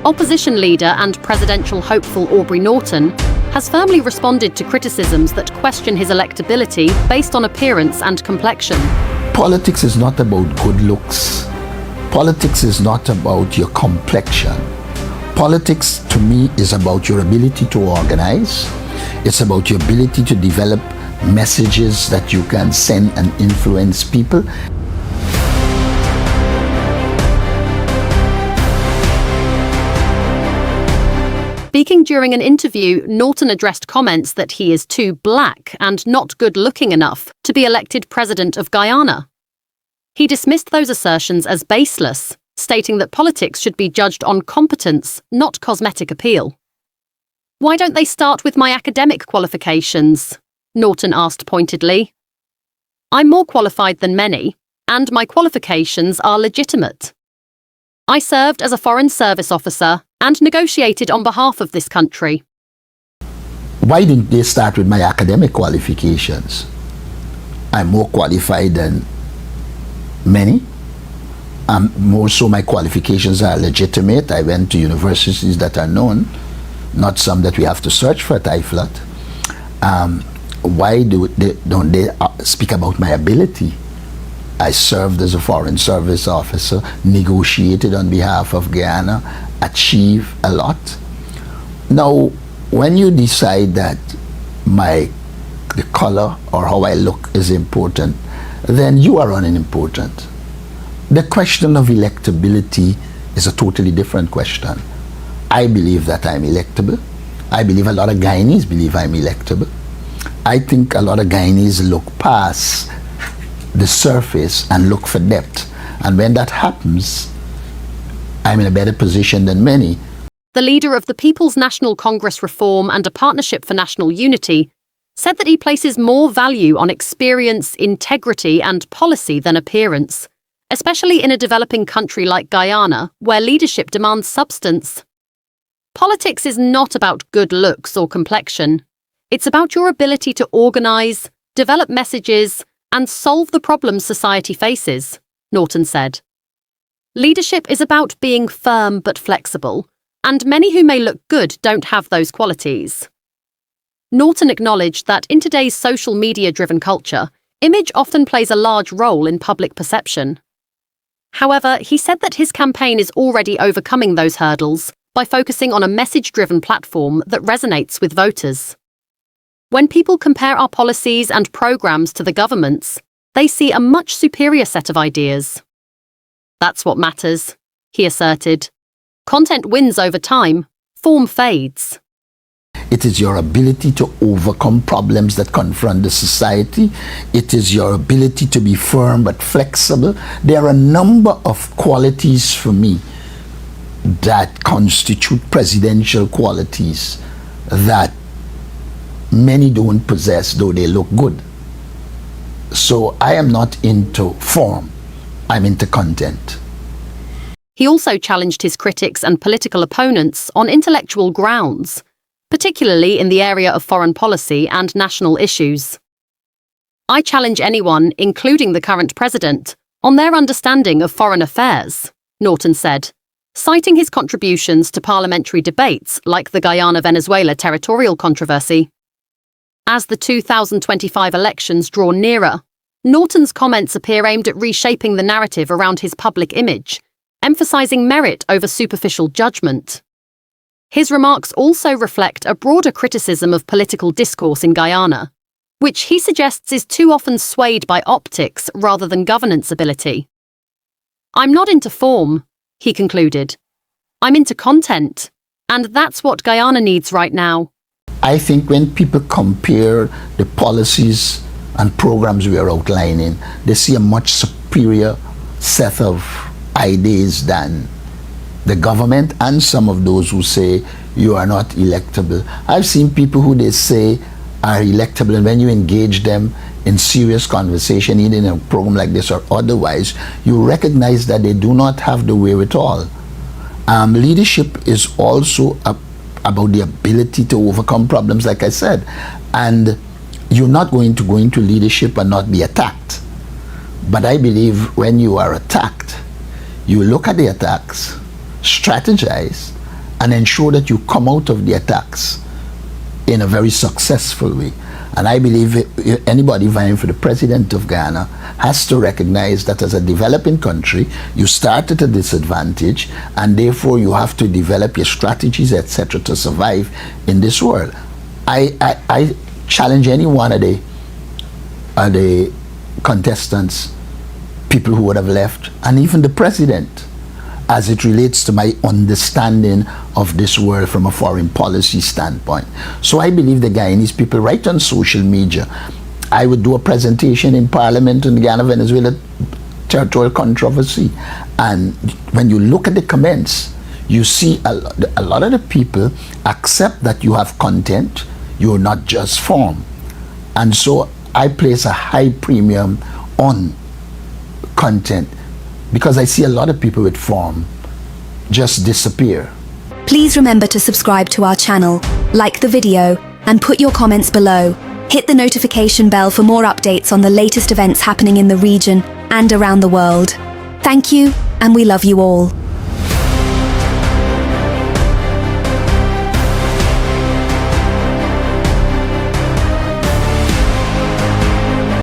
Opposition leader and presidential hopeful Aubrey Norton has firmly responded to criticisms that question his electability based on appearance and complexion. Politics is not about good looks. Politics is not about your complexion. Politics, to me, is about your ability to organize. It's about your ability to develop messages that you can send and influence people. Speaking during an interview, Norton addressed comments that he is too black and not good-looking enough to be elected President of Guyana. He dismissed those assertions as baseless, stating that politics should be judged on competence, not cosmetic appeal. "Why don't they start with my academic qualifications?" Norton asked pointedly. "I'm more qualified than many, and my qualifications are legitimate. I served as a Foreign Service officer and negotiated on behalf of this country." Why didn't they start with my academic qualifications? I'm more qualified than many. More so, my qualifications are legitimate. I went to universities that are known, not some that we have to search for at IFLOT. Why don't they speak about my ability? I served as a Foreign Service officer, negotiated on behalf of Guyana, achieved a lot. Now, when you decide that the color or how I look is important, then you are unimportant. The question of electability is a totally different question. I believe that I'm electable. I believe a lot of Guyanese believe I'm electable. I think a lot of Guyanese look past the surface and look for depth. And when that happens, I'm in a better position than many. The leader of the People's National Congress Reform and a Partnership for National Unity said that he places more value on experience, integrity and policy than appearance, especially in a developing country like Guyana, where leadership demands substance. Politics is not about good looks or complexion. It's about your ability to organise, develop messages, and solve the problems society faces, Norton said. Leadership is about being firm but flexible, and many who may look good don't have those qualities. Norton acknowledged that in today's social media-driven culture, image often plays a large role in public perception. However, he said that his campaign is already overcoming those hurdles by focusing on a message-driven platform that resonates with voters. When people compare our policies and programs to the government's, they see a much superior set of ideas. "That's what matters," he asserted. "Content wins over time, form fades." It is your ability to overcome problems that confront the society. It is your ability to be firm but flexible. There are a number of qualities for me that constitute presidential qualities that many don't possess, though they look good. So I am not into form, I'm into content. He also challenged his critics and political opponents on intellectual grounds, particularly in the area of foreign policy and national issues. "I challenge anyone, including the current president, on their understanding of foreign affairs," Norton said, citing his contributions to parliamentary debates like the Guyana-Venezuela territorial controversy. As the 2025 elections draw nearer, Norton's comments appear aimed at reshaping the narrative around his public image, emphasizing merit over superficial judgment. His remarks also reflect a broader criticism of political discourse in Guyana, which he suggests is too often swayed by optics rather than governance ability. "I'm not into form," he concluded. "I'm into content, and that's what Guyana needs right now." I think when people compare the policies and programs we are outlining, they see a much superior set of ideas than the government and some of those who say you are not electable. I've seen people who they say are electable, and when you engage them in serious conversation, either in a program like this or otherwise, you recognize that they do not have the wherewithal. Leadership is also about the ability to overcome problems, like I said, and you're not going to go into leadership and not be attacked. But I believe when you are attacked, you look at the attacks, strategize, and ensure that you come out of the attacks in a very successful way. And I believe anybody vying for the President of Guyana has to recognize that as a developing country, you start at a disadvantage, and therefore you have to develop your strategies, etc., to survive in this world. I challenge any one of the contestants, people who would have left, and even the President, as it relates to my understanding of this world from a foreign policy standpoint. So I believe the Guyanese people, right on social media, I would do a presentation in Parliament on the Guyana-Venezuela territorial controversy, and when you look at the comments, you see a lot of the people accept that you have content, you're not just form. And so I place a high premium on content, because I see a lot of people with form just disappear. Please remember to subscribe to our channel, like the video, and put your comments below. Hit the notification bell for more updates on the latest events happening in the region and around the world. Thank you, and we love you all.